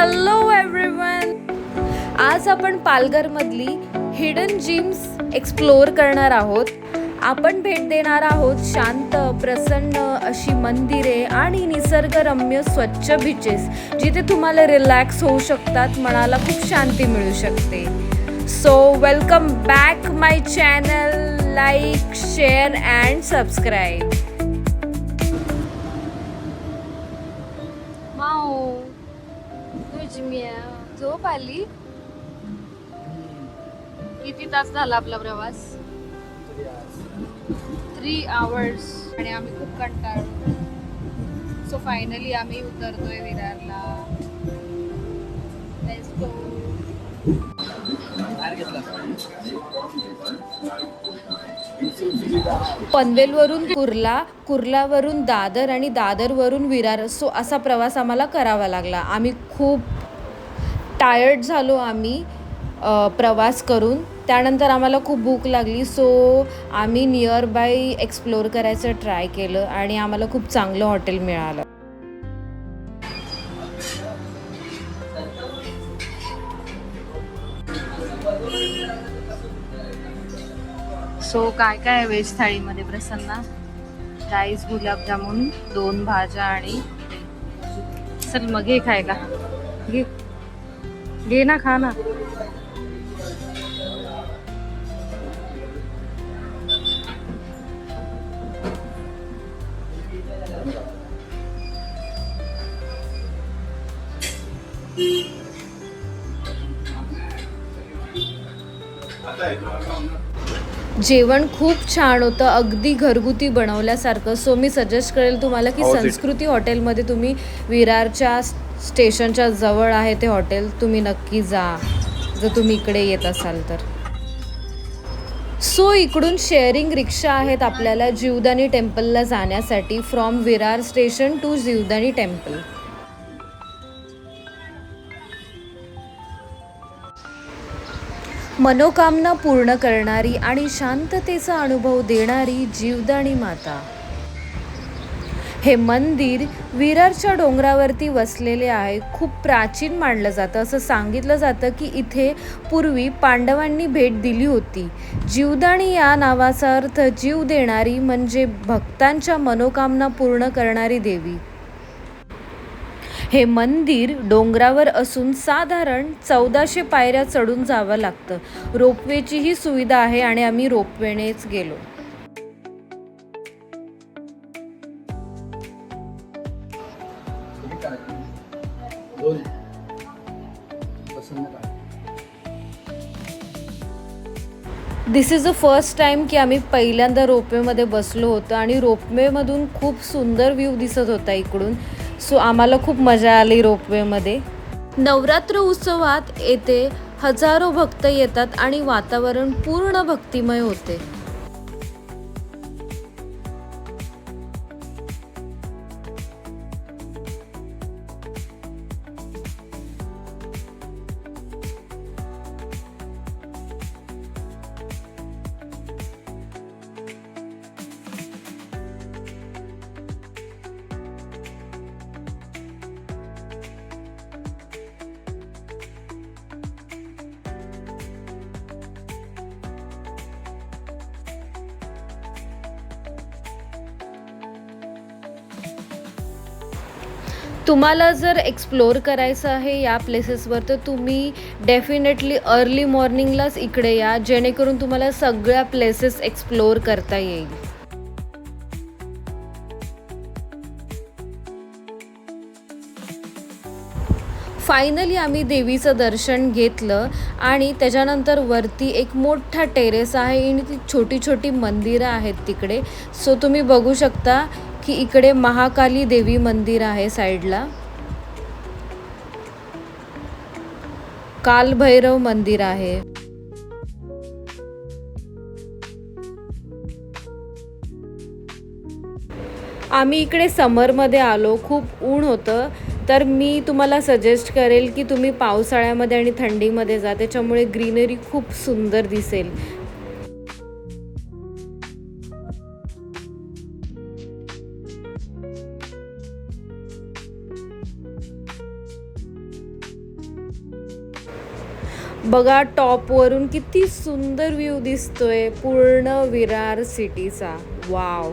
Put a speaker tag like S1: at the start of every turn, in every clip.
S1: Hello everyone, आज आपण पालघरमधली hidden gyms explore करणार आहोत. आपण भेट देणार आहोत शांत प्रसन्न अशी मंदिरे आणि निसर्गरम्य स्वच्छ बीचेस, जिथे तुम्हाला रिलॅक्स होऊ शकतात, मनाला खूप शांती मिळू शकते. So welcome back my channel. Like, share and subscribe. झोप आली. किती तास झाला आपला प्रवास? 3 hours. आणि आम्ही खूप कंटाळलो. सो फायनली आम्ही उतरतोय विरारला. Let's go. पनवेलवरून कुर्ला, कुर्लावरून दादर आणि दादरवरून विरार. सो असा प्रवास आम्हाला करावा लागला. आम्ही खूप टायर्ड झालो आम्ही प्रवास करून. त्यानंतर आम्हाला खूप भूक लागली. सो आम्ही नियर बाय एक्सप्लोअर करायचं ट्राय केलं आणि आम्हाला खूप चांगलं हॉटेल मिळालं. सो काय काय व्हेज थाळीमध्ये प्रसन्ना? राईस, गुलाबजामुन, 2 भाज्या आणि चल मग घे खायला. घे घे ना, खा ना. जेवण खूप छान होतं, अगदी घरगुती बनवल्यासारखं. सो मी सजेस्ट करेल तुम्हाला की संस्कृती हॉटेलमध्ये तुम्ही विरारच्या स्टेशनच्या जवळ आहे ते हॉटेल, तुम्ही नक्की जा जर तुम्ही इकडे येत असाल तर. सो इकडून शेअरिंग रिक्षा आहेत आपल्याला जीवदानी टेम्पलला जाण्यासाठी, from Virar station to Jivdani temple. मनोकामना पूर्ण करणारी आणि शांततेचा अनुभव देणारी जीवदानी माता. हे मंदिर विरारच्या डोंगरावरती वसलेले आहे. खूप प्राचीन मानलं जातं. असं सांगितलं जातं की इथे पूर्वी पांडवांनी भेट दिली होती. जीवदानी या नावाचा अर्थ जीव देणारी, म्हणजे भक्तांच्या मनोकामना पूर्ण करणारी देवी. हे मंदिर डोंगरावर असून साधारण 1400 पायऱ्या चढून जावं लागतं. रोपवेचीही सुविधा आहे आणि आम्ही रोपवेनेच गेलो. दिस इज द फर्स्ट टाइम की आम्ही पहिल्यांदा रोपवेमध्ये बसलो होतो आणि रोपवेमधून खूप सुंदर व्ह्यू दिसत होता इकडून. सो आम्हाला खूप मजा आली रोपवेमध्ये. नवरात्र उत्सवात येथे हजारो भक्त येतात आणि वातावरण पूर्ण भक्तिमय होते. तुम्हाला जर एक्सप्लोअर करायचं आहे या प्लेसेसवर, तर तुम्ही डेफिनेटली अर्ली मॉर्निंगलाच इकडे या, जेणेकरून तुम्हाला सगळ्या प्लेसेस एक्सप्लोअर करता येईल. फायनली आम्ही देवीचं दर्शन घेतलं आणि त्याच्यानंतर वरती एक मोठा टेरेस आहे आणि ती छोटी छोटी मंदिरं आहेत तिकडे. सो तुम्ही बघू शकता की इकडे महाकाली देवी मंदिर आहे साईडला, कालभैरव मंदिर आहे. आम्ही इकडे समरमध्ये आलो, खूप ऊन होतं, तर मी तुम्हाला सजेस्ट करेल की तुम्ही पावसाळ्यामध्ये आणि थंडीमध्ये जा, त्याच्यामुळे ग्रीनरी खूप सुंदर दिसेल. बघा टॉपवरून किती सुंदर व्ह्यू दिसतोय पूर्ण विरार सिटीचा. वाव,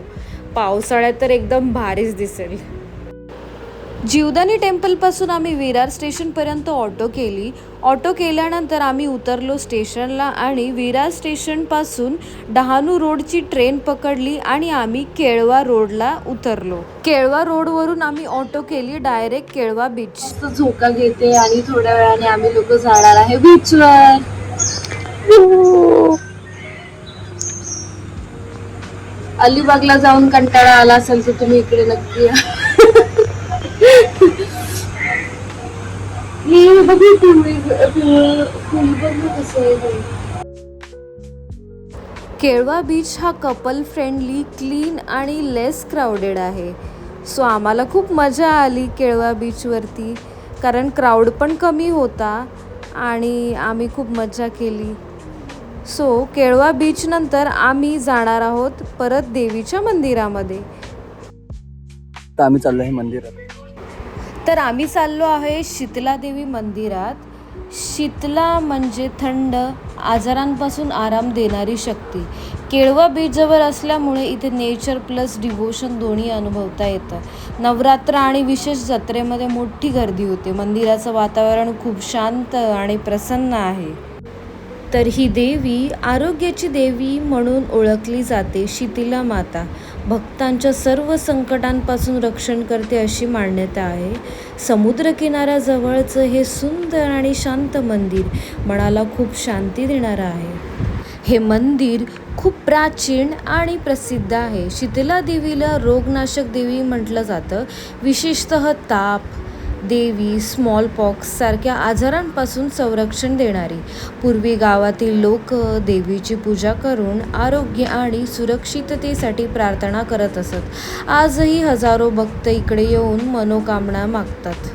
S1: पावसाळ्यात तर एकदम भारीच दिसेल. जीवदानी टेम्पलपासून आम्ही विरार स्टेशनपर्यंत ऑटो केली. ऑटो केल्यानंतर आम्ही उतरलो स्टेशनला आणि विरार स्टेशनपासून डहाणू रोडची ट्रेन पकडली आणि आम्ही केळवा रोडला उतरलो. केळवा रोडवरून आम्ही ऑटो केली डायरेक्ट केळवा बीच.
S2: झोका घेते आणि थोड्या वेळाने आम्ही लोक जाणार आहे बीचवर. अलिबागला जाऊन कंटाळा आला असेल तर तुम्ही इकडे नक्की या.
S1: केळवा बीच हा कपल फ्रेंडली, क्लीन आणि लेस क्राऊडेड आहे. सो आम्हाला खूप मजा आली केळवा बीचवरती, कारण क्राऊड पण कमी होता आणि आम्ही खूप मजा केली. सो केळवा बीच नंतर आम्ही जाणार आहोत परत देवीच्या मंदिरामध्ये.
S3: तर आम्ही चाललो आहे मंदिरात.
S1: तर आम्ही चाललो आहे शीतला देवी मंदिरात. शीतला म्हणजे थंड, आजारांपासून आराम देणारी शक्ती. केळवा बीचजवळ असल्यामुळे इथे नेचर प्लस डिव्होशन दोन्ही अनुभवता येतं. नवरात्र आणि विशेष जत्रेमध्ये मोठी गर्दी होते. मंदिराचं वातावरण खूप शांत आणि प्रसन्न आहे. तर ही देवी आरोग्याची देवी म्हणून ओळखली जाते. शीतला माता भक्तांच्या सर्व संकटांपासून रक्षण करते अशी मान्यता आहे. समुद्रकिनाऱ्याजवळचं हे सुंदर आणि शांत मंदिर मनाला खूप शांती देणारं आहे. हे मंदिर खूप प्राचीन आणि प्रसिद्ध आहे. शीतला देवीला रोगनाशक देवी म्हटलं जातं. विशेषतः ताप, देवी, स्मॉल पॉक्स सारख्या आजारांपासून संरक्षण देणारी. पूर्वी गावातील लोक देवीची पूजा करून आरोग्य आणि सुरक्षिततेसाठी प्रार्थना करत असत. आजही हजारो भक्त इकडे येऊन मनोकामना मागतात.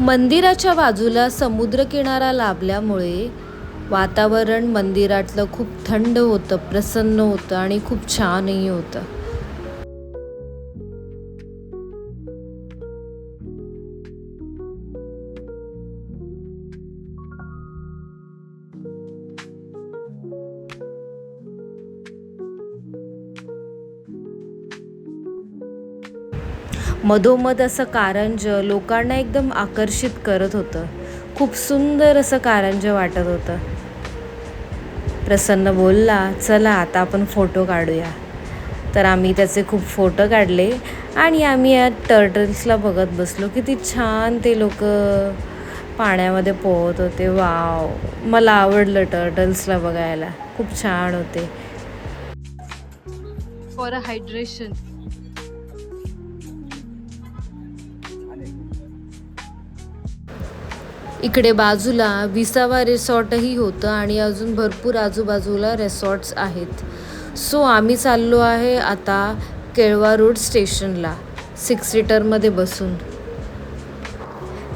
S1: मंदिराच्या बाजूला समुद्रकिनारा लाभल्यामुळे वातावरण मंदिरातलं खूप थंड होतं, प्रसन्न होतं आणि खूप छानही होतं. मधोमध असं कारंजं लोकांना एकदम आकर्षित करत होतं. खूप सुंदर असं कारंजं वाटत होतं. प्रसन्न बोलला, चला आता आपण फोटो काढूया. तर आम्ही त्याचे खूप फोटो काढले आणि आम्ही या टर्टल्सला बघत बसलो. किती छान ते लोक पाण्यामध्ये पोहत होते. वाव, मला आवडलं टर्टल्सला बघायला, खूप छान होते.
S2: For a hydration.
S1: इकडे बाजूला विसावा रिसॉर्टही होतं आणि अजून भरपूर आजूबाजूला रिसॉर्ट्स आहेत. सो आम्ही चाललो आहे आता केळवा रोड स्टेशनला 6 सीटरमध्ये बसून.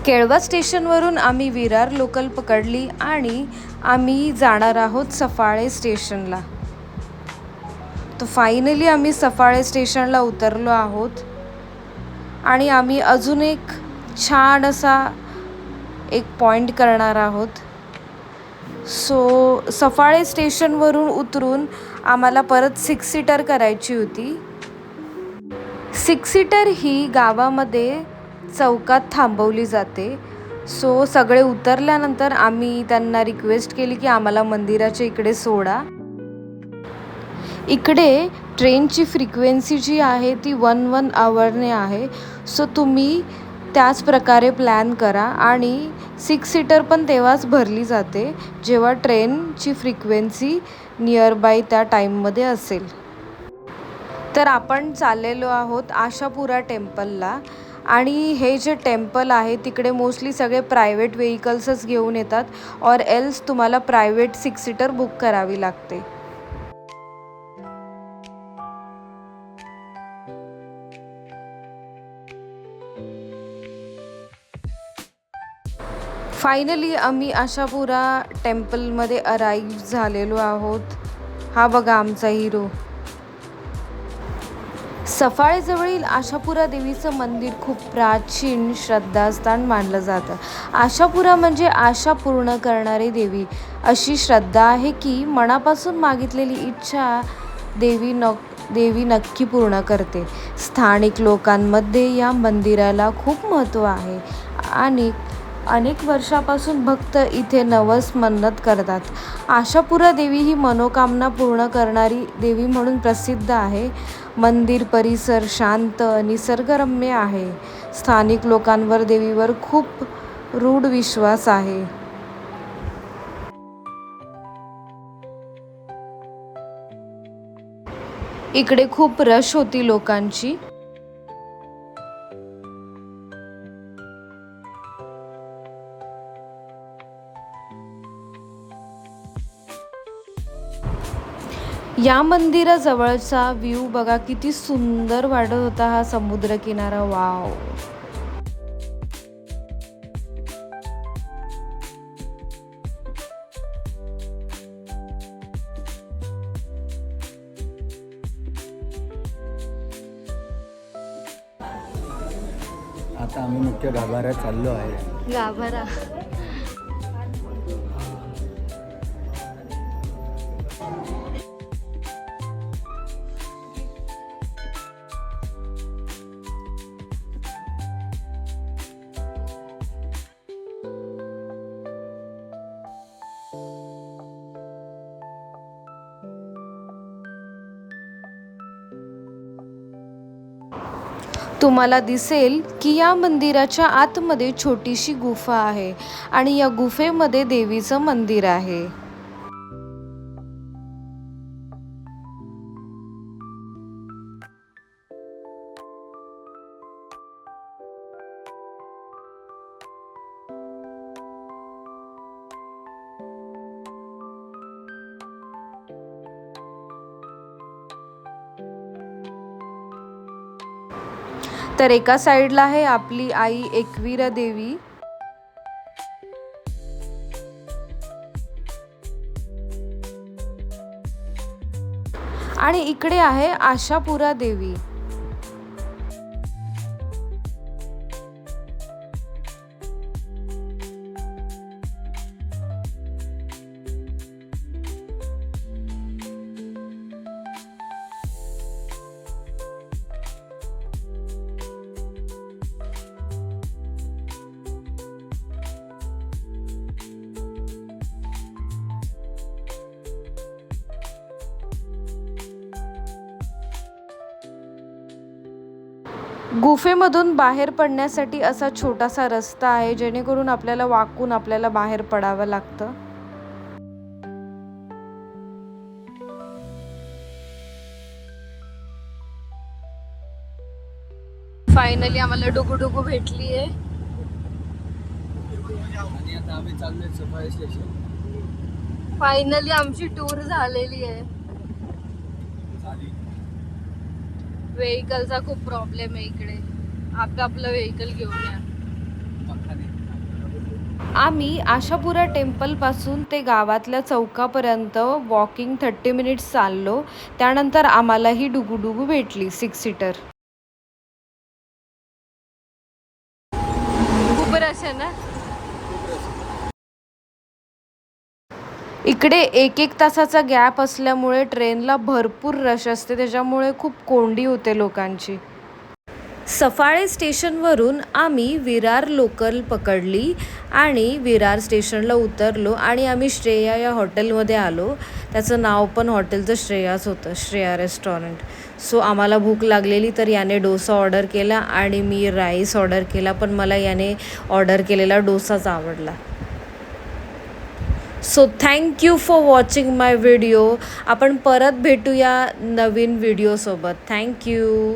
S1: केळवा स्टेशनवरून आम्ही विरार लोकल पकडली आणि आम्ही जाणार आहोत सफाळे स्टेशनला. तर फायनली आम्ही सफाळे स्टेशनला उतरलो आहोत आणि आम्ही अजून एक छान असा एक पॉइंट करणार आहोत. सो सफाळे स्टेशनवरून उतरून आम्हाला परत 6 सीटर करायची होती. 6 सीटर ही गावामध्ये चौकात थांबवली जाते. सो सगळे उतरल्यानंतर आम्ही त्यांना रिक्वेस्ट केली की आम्हाला मंदिराच्या इकडे सोडा. इकडे ट्रेनची फ्रिक्वेन्सी जी आहे ती 1 आवरने आहे. सो तुम्ही त्याच प्रकारे प्लॅन करा आणि 6 सीटर पण तेव्हाच भरली जाते जेव्हा ट्रेनची फ्रिक्वेन्सी नियर बाय त्या टाईममध्ये असेल. तर आपण चाललेलो आहोत आशापुरा टेम्पलला आणि हे जे टेम्पल आहे तिकडे मोस्टली सगळे प्रायव्हेट व्हेकल्सच घेऊन येतात और एल्स तुम्हाला प्रायव्हेट 6 सीटर बुक करावी लागते. फायनली आम्ही आशापुरा टेम्पलमध्ये अराईव्ह झालेलो आहोत. हा बघा आमचा हिरो. सफाळेजवळील आशापुरा देवीचं मंदिर खूप प्राचीन श्रद्धास्थान मानलं जातं. आशापुरा म्हणजे आशा पूर्ण करणारी देवी. अशी श्रद्धा आहे की मनापासून मागितलेली इच्छा देवी नक्की पूर्ण करते. स्थानिक लोकांमध्ये या मंदिराला खूप महत्त्व आहे आणि अनेक वर्षापासून भक्त इथे नवस मन्नत करतात. आशापुरा देवी ही मनोकामना पूर्ण करणारी देवी म्हणून प्रसिद्ध आहे. मंदिर परिसर शांत निसर्गरम्य आहे. स्थानिक लोकांवर देवीवर खूप दृढ विश्वास आहे. इकडे खूप रश होती लोकांची. या मंदिराजवळचा व्ह्यू बघा किती सुंदर वाटत होता. हा समुद्र किनारा. वाव.
S3: आता आम्ही मुख्य गाभाऱ्यात चाललो आहे.
S1: गाभारा. तुम्हाला दिसेल की या मंदिराच्या आतमध्ये छोटीशी गुफा आहे आणि या गुफेमध्ये देवीचं मंदिर आहे. तर एका साईडला आहे आपली आई एकवीरा देवी आणि इकडे आहे आशापुरा देवी. गुफेमधून बाहेर पडण्यासाठी असा छोटासा रस्ता आहे जेणेकरून आपल्याला वाकून आपल्याला बाहेर पडावं लागतं. फायनली आम्हाला डुगू भेटली आहे.
S3: आणि आता आम्ही चाललोय सफाळे स्टेशन.
S1: फायनली आमची टूर झालेली आहे. व्हेकलचा खूप प्रॉब्लेम आहे इकडे. आपलं व्हेकल घेऊन या. आम्ही आशापुरा टेम्पल पासून ते गावातल्या चौकापर्यंत वॉकिंग 30 मिनिट्स चाललो. त्यानंतर आम्हाला ही डुगू भेटली 6 सीटर. खूप रश आहे ना इकडे. 1-1 तासाचा गॅप असल्यामुळे ट्रेनला भरपूर रश असते. त्याच्यामुळे खूप कोंडी होते लोकांची. सफाळे स्टेशनवरून आम्ही विरार लोकल पकडली आणि विरार स्टेशनला उतरलो आणि आम्ही श्रेया या हॉटेलमध्ये आलो. त्याचं नाव पण हॉटेलचं श्रेयाच होतं, श्रेया रेस्टॉरंट. सो आम्हाला भूक लागलेली तर याने डोसा ऑर्डर केला आणि मी राईस ऑर्डर केला. पण मला याने ऑर्डर केलेला डोसाच आवडला. So thank you for watching my video. आपण परत भेटूया नवीन व्हिडिओसोबत. Thank you.